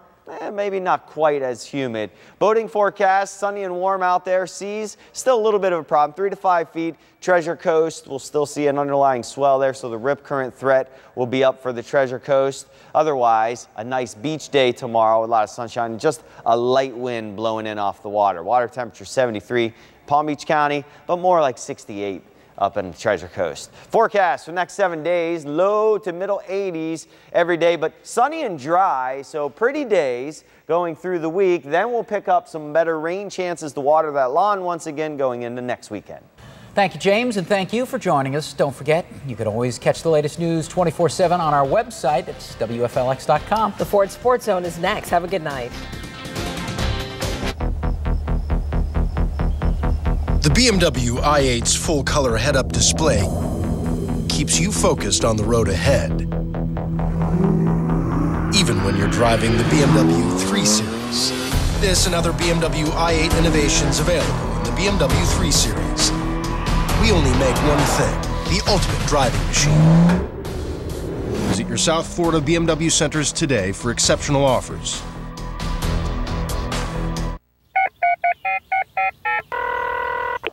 Maybe not quite as humid. Boating forecast, sunny and warm out there. Seas, still a little bit of a problem, 3 to 5 feet. Treasure Coast, we'll still see an underlying swell there, so the rip current threat will be up for the Treasure Coast. Otherwise, a nice beach day tomorrow with a lot of sunshine and just a light wind blowing in off the water. Water temperature 73, Palm Beach County, but more like 68. Up in the Treasure Coast. Forecast for the next 7 days, low to middle 80s every day, but sunny and dry, so pretty days going through the week. Then we'll pick up some better rain chances to water that lawn once again going into next weekend. Thank you, James, and thank you for joining us. Don't forget, you can always catch the latest news 24/7 on our website. It's WFLX.com. The Ford Sports Zone is next. Have a good night. The BMW i8's full-color head-up display keeps you focused on the road ahead, even when you're driving the BMW 3 Series. This and other BMW i8 innovations available in the BMW 3 Series. We only make one thing, the ultimate driving machine. Visit your South Florida BMW centers today for exceptional offers.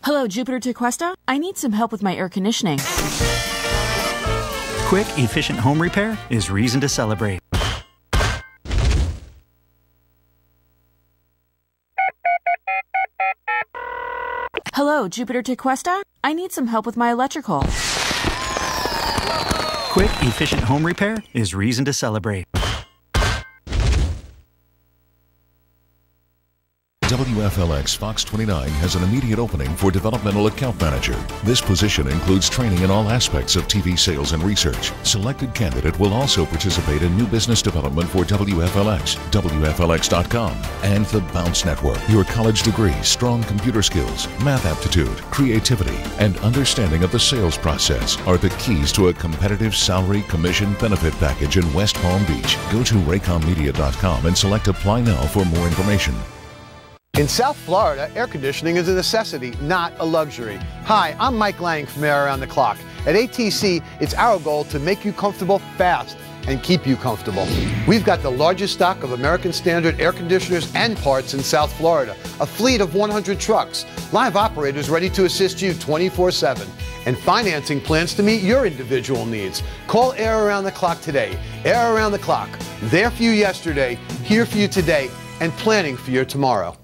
Hello, Jupiter Tequesta. I need some help with my air conditioning. Quick, efficient home repair is reason to celebrate. Hello, Jupiter Tequesta. I need some help with my electrical. Quick, efficient home repair is reason to celebrate. WFLX Fox 29 has an immediate opening for developmental account manager. This position includes training in all aspects of TV sales and research. Selected candidate will also participate in new business development for WFLX, WFLX.com, and the Bounce Network. Your college degree, strong computer skills, math aptitude, creativity, and understanding of the sales process are the keys to a competitive salary, commission, benefit package in West Palm Beach. Go to raycommedia.com and select Apply Now for more information. In South Florida, air conditioning is a necessity, not a luxury. Hi, I'm Mike Lang from Air Around the Clock. At ATC, it's our goal to make you comfortable fast. and keep you comfortable. We've got the largest stock of American Standard air conditioners and parts in South Florida, a fleet of 100 trucks, live operators ready to assist you 24/7, and financing plans to meet your individual needs. Call Air Around the Clock today. Air Around the Clock. There for you yesterday, here for you today, and planning for your tomorrow.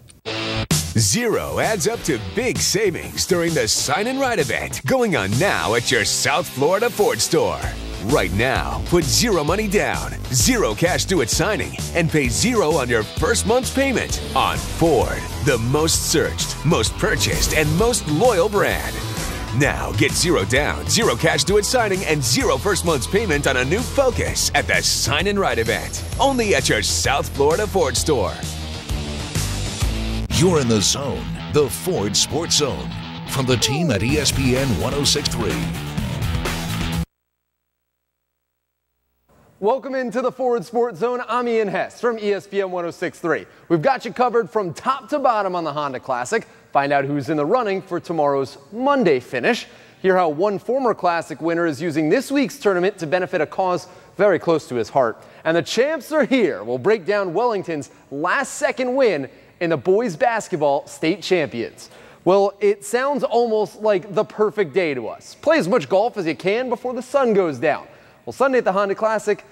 Zero adds up to big savings during the Sign and Ride event going on now at your South Florida Ford store. Right now, put zero money down, zero cash due at signing, and pay zero on your first month's payment on Ford, the most searched, most purchased, and most loyal brand. Now get zero down, zero cash due at signing, and zero first month's payment on a new Focus at the Sign and Ride event. Only at your South Florida Ford store. You're in the zone, the Ford Sports Zone, from the team at ESPN 106.3. Welcome into the Ford Sports Zone. I'm Ian Hess from ESPN 106.3. We've got you covered from top to bottom on the Honda Classic. Find out who's in the running for tomorrow's Monday finish. Hear how one former Classic winner is using this week's tournament to benefit a cause very close to his heart. And the champs are here. We'll break down Wellington's last-second win in the boys basketball state champions. Well, it sounds almost like the perfect day to us. Play as much golf as you can before the sun goes down. Well, Sunday at the Honda Classic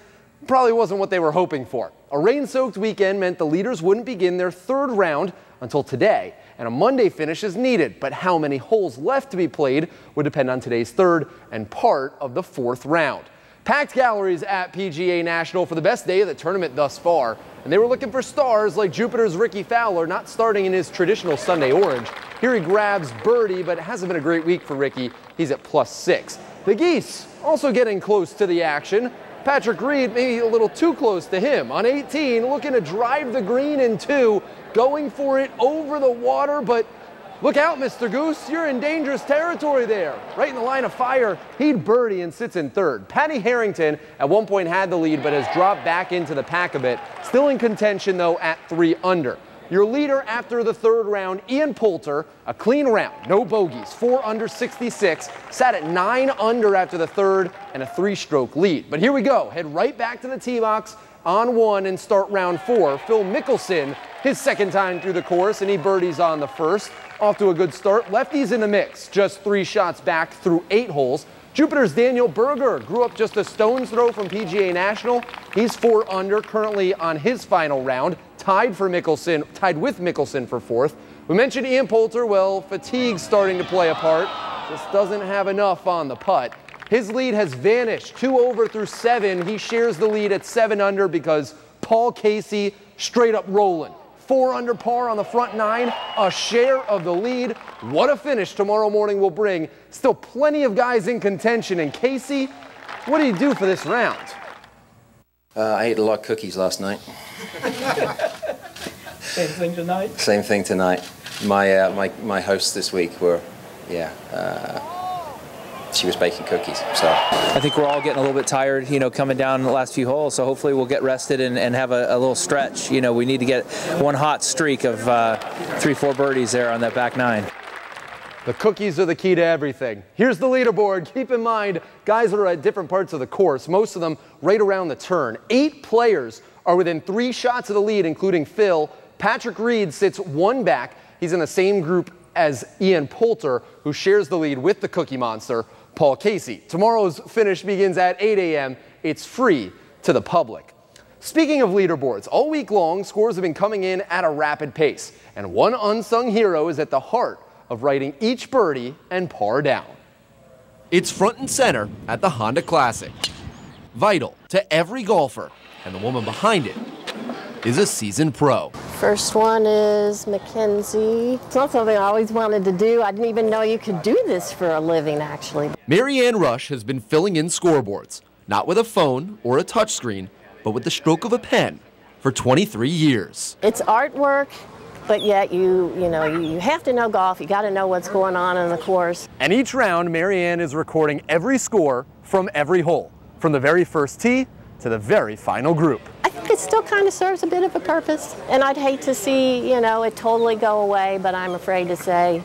probably wasn't what they were hoping for. A rain-soaked weekend meant the leaders wouldn't begin their third round until today, and a Monday finish is needed. But how many holes left to be played would depend on today's third and part of the fourth round. Packed galleries at PGA National for the best day of the tournament thus far, and they were looking for stars like Jupiter's Ricky Fowler, not starting in his traditional Sunday orange. Here he grabs birdie, but it hasn't been a great week for Ricky. He's at +6. The Geese also getting close to the action. Patrick Reed maybe a little too close to him. On 18, looking to drive the green in 2, going for it over the water, but look out, Mr. Goose, you're in dangerous territory there. Right in the line of fire, he'd birdie and sits in third. Patty Harrington at one point had the lead, but has dropped back into the pack a bit. Still in contention, though, at 3 under. Your leader after the third round, Ian Poulter, a clean round, no bogeys, 4 under 66, sat at 9 under after the third and a 3-stroke lead. But here we go, head right back to the tee box on 1 and start round 4. Phil Mickelson, his second time through the course, and he birdies on the first. Off to a good start. Lefties in the mix, just 3 shots back through 8 holes. Jupiter's Daniel Berger grew up just a stone's throw from PGA National. He's 4 under, currently on his final round, tied with Mickelson for 4th. We mentioned Ian Poulter. Well, fatigue's starting to play a part. Just doesn't have enough on the putt. His lead has vanished. 2 over through 7. He shares the lead at 7 under because Paul Casey straight up rolling. 4 under par on the front 9, a share of the lead. What a finish tomorrow morning will bring. Still plenty of guys in contention. And Casey, what do you do for this round? I ate a lot of cookies last night. Same thing tonight? Same thing tonight. My hosts this week were, she was baking cookies, so. I think we're all getting a little bit tired, coming down the last few holes, so hopefully we'll get rested and have a little stretch. We need to get one hot streak of 3-4 birdies there on that back 9. The cookies are the key to everything. Here's the leaderboard. Keep in mind, guys are at different parts of the course, most of them right around the turn. 8 players are within 3 shots of the lead, including Phil. Patrick Reed sits 1 back. He's in the same group as Ian Poulter, who shares the lead with the Cookie Monster, Paul Casey. Tomorrow's finish begins at 8 a.m. It's free to the public. Speaking of leaderboards, all week long, scores have been coming in at a rapid pace, and one unsung hero is at the heart of writing each birdie and par down. It's front and center at the Honda Classic. Vital to every golfer, and the woman behind it is a seasoned pro. First one is Mackenzie. It's not something I always wanted to do. I didn't even know you could do this for a living, actually. Marianne Rush has been filling in scoreboards, not with a phone or a touchscreen, but with the stroke of a pen for 23 years. It's artwork, but yet you have to know golf. You got to know what's going on in the course. And each round, Marianne is recording every score from every hole, from the very first tee to the very final group. I think it still kind of serves a bit of a purpose, and I'd hate to see, it totally go away, but I'm afraid to say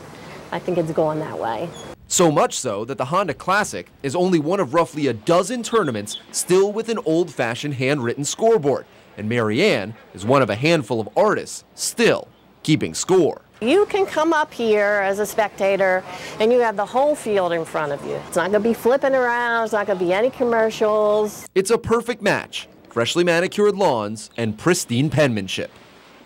I think it's going that way. So much so that the Honda Classic is only one of roughly a dozen tournaments still with an old-fashioned handwritten scoreboard. And Marianne is one of a handful of artists still keeping score. You can come up here as a spectator and you have the whole field in front of you. It's not going to be flipping around, it's not going to be any commercials. It's a perfect match, freshly manicured lawns and pristine penmanship.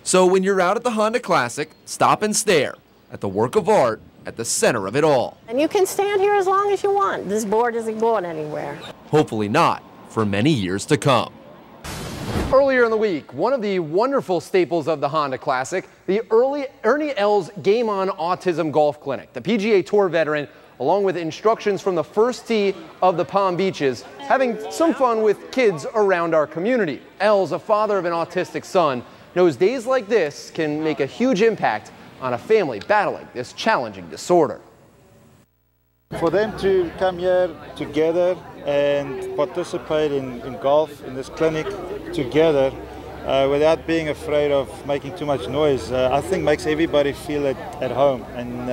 So when you're out at the Honda Classic, stop and stare at the work of art at the center of it all. And you can stand here as long as you want. This board isn't going anywhere. Hopefully not for many years to come. Earlier in the week, one of the wonderful staples of the Honda Classic, the Ernie Els Game On Autism Golf Clinic. The PGA Tour veteran, along with instructions from the first tee of the Palm Beaches, having some fun with kids around our community. Els, a father of an autistic son, knows days like this can make a huge impact on a family battling this challenging disorder. For them to come here together and participate in golf in this clinic together without being afraid of making too much noise, I think makes everybody feel at home, and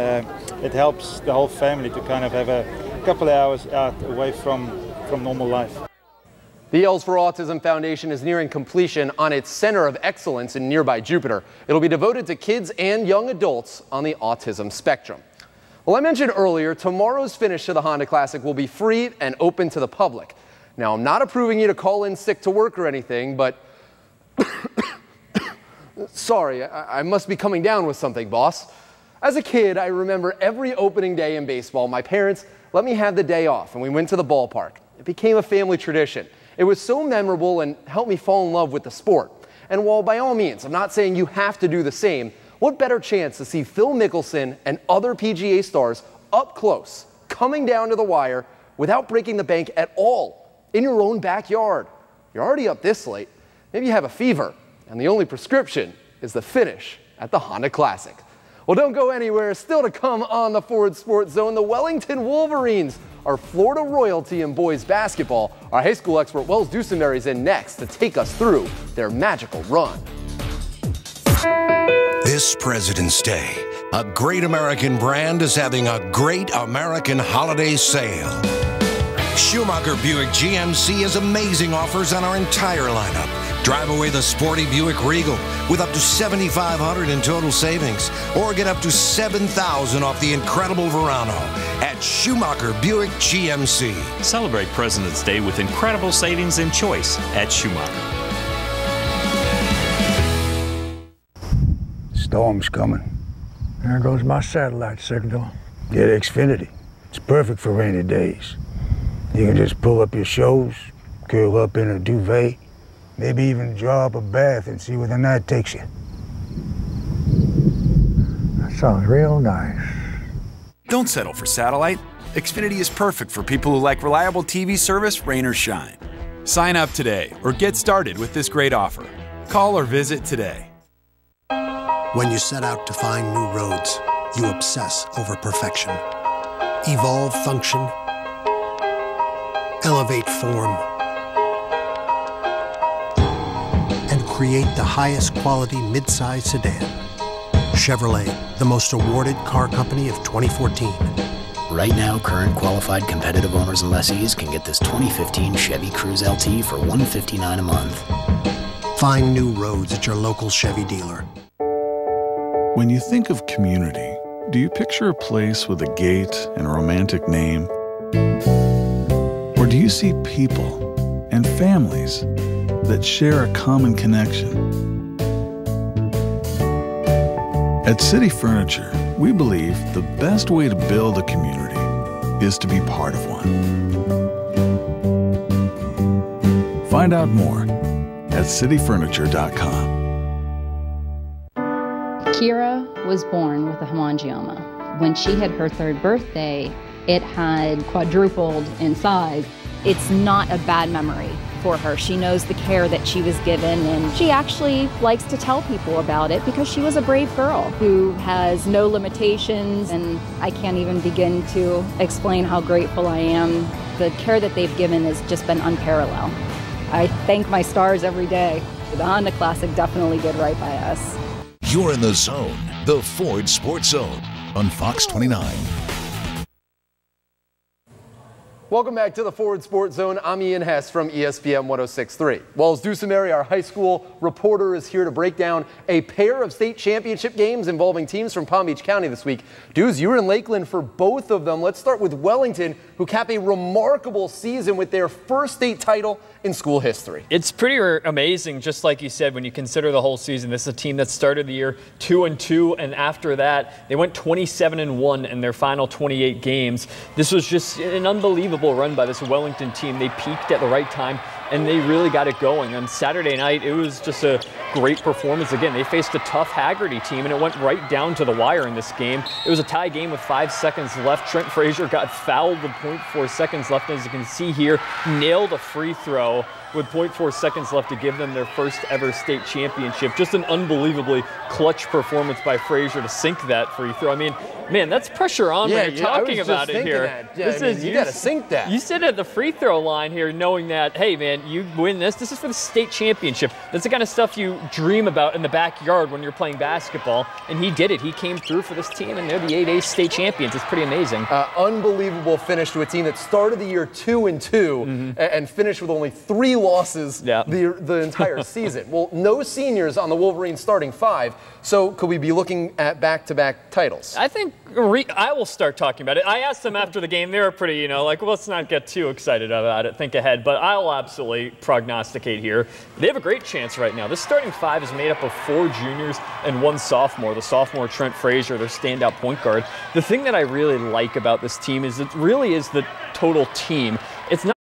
it helps the whole family to kind of have a couple of hours out away from normal life. The Els for Autism Foundation is nearing completion on its Center of Excellence in nearby Jupiter. It'll be devoted to kids and young adults on the autism spectrum. Well, I mentioned earlier, tomorrow's finish to the Honda Classic will be free and open to the public. Now, I'm not approving you to call in sick to work or anything, but sorry, I must be coming down with something, boss. As a kid, I remember every opening day in baseball, my parents let me have the day off and we went to the ballpark. It became a family tradition. It was so memorable and helped me fall in love with the sport. And while by all means, I'm not saying you have to do the same, what better chance to see Phil Mickelson and other PGA stars up close, coming down to the wire without breaking the bank at all, in your own backyard. You're already up this late, maybe you have a fever, and the only prescription is the finish at the Honda Classic. Well, don't go anywhere. Still to come on the Ford Sports Zone, the Wellington Wolverines are Florida royalty in boys basketball. Our high school expert Wells Dusenberry is in next to take us through their magical run. This President's Day, a great American brand is having a great American holiday sale. Schumacher Buick GMC has amazing offers on our entire lineup. Drive away the sporty Buick Regal with up to $7,500 in total savings, or get up to $7,000 off the incredible Verano at Schumacher Buick GMC. Celebrate President's Day with incredible savings and choice at Schumacher. Storm's coming. There goes my satellite signal. Get Xfinity. It's perfect for rainy days. You can just pull up your shows, curl up in a duvet, maybe even draw up a bath and see where the night takes you. That sounds real nice. Don't settle for satellite. Xfinity is perfect for people who like reliable TV service, rain or shine. Sign up today or get started with this great offer. Call or visit today. When you set out to find new roads, you obsess over perfection. Evolve function, elevate form, and create the highest quality midsize sedan. Chevrolet, the most awarded car company of 2014. Right now, current qualified competitive owners and lessees can get this 2015 Chevy Cruze LT for $159 a month. Find new roads at your local Chevy dealer. When you think of community, do you picture a place with a gate and a romantic name? Or do you see people and families that share a common connection? At City Furniture, we believe the best way to build a community is to be part of one. Find out more at cityfurniture.com. Kira was born with a hemangioma. When she had her third birthday, it had quadrupled in size. It's not a bad memory for her. She knows the care that she was given, and she actually likes to tell people about it because she was a brave girl who has no limitations, and I can't even begin to explain how grateful I am. The care that they've given has just been unparalleled. I thank my stars every day. The Honda Classic definitely did right by us. You're in the zone, the Ford Sports Zone on Fox 29. Welcome back to the Forward Sports Zone. I'm Ian Hess from ESPN 1063. Wells Dusenberry, our high school reporter, is here to break down a pair of state championship games involving teams from Palm Beach County this week. Deuce, you were in Lakeland for both of them. Let's start with Wellington, who capped a remarkable season with their first state title in school history. It's pretty amazing, just like you said, when you consider the whole season. This is a team that started the year 2-2, and after that, they went 27-1 in their final 28 games. This was just an unbelievable run by this Wellington team. They peaked at the right time, and they really got it going. On Saturday night, it was just a great performance. Again, they faced a tough Hagerty team, and it went right down to the wire in this game. It was a tie game with 5 seconds left. Trent Frazier got fouled with 0.4 seconds left. As you can see here, nailed a free throw with 0.4 seconds left to give them their first ever state championship. Just an unbelievably clutch performance by Frazier to sink that free throw. I mean, man, that's pressure on when you're talking about it here. You got to sink that. You sit at the free throw line here knowing that, hey, man, you win this. This is for the state championship. That's the kind of stuff you dream about in the backyard when you're playing basketball. And he did it. He came through for this team, and they're the 8A state champions. It's pretty amazing. Unbelievable finish to a team that started the year 2-2 and finished with only 3 losses the entire season. Well, no seniors on the Wolverines starting 5. So could we be looking at back-to-back titles? I think I will start talking about it. I asked them after the game. They were pretty, like, well, let's not get too excited about it. Think ahead. But I'll absolutely prognosticate here. They have a great chance right now. This starting 5 is made up of 4 juniors and 1 sophomore. The sophomore, Trent Frazier, their standout point guard. The thing that I really like about this team is it really is the total team. It's not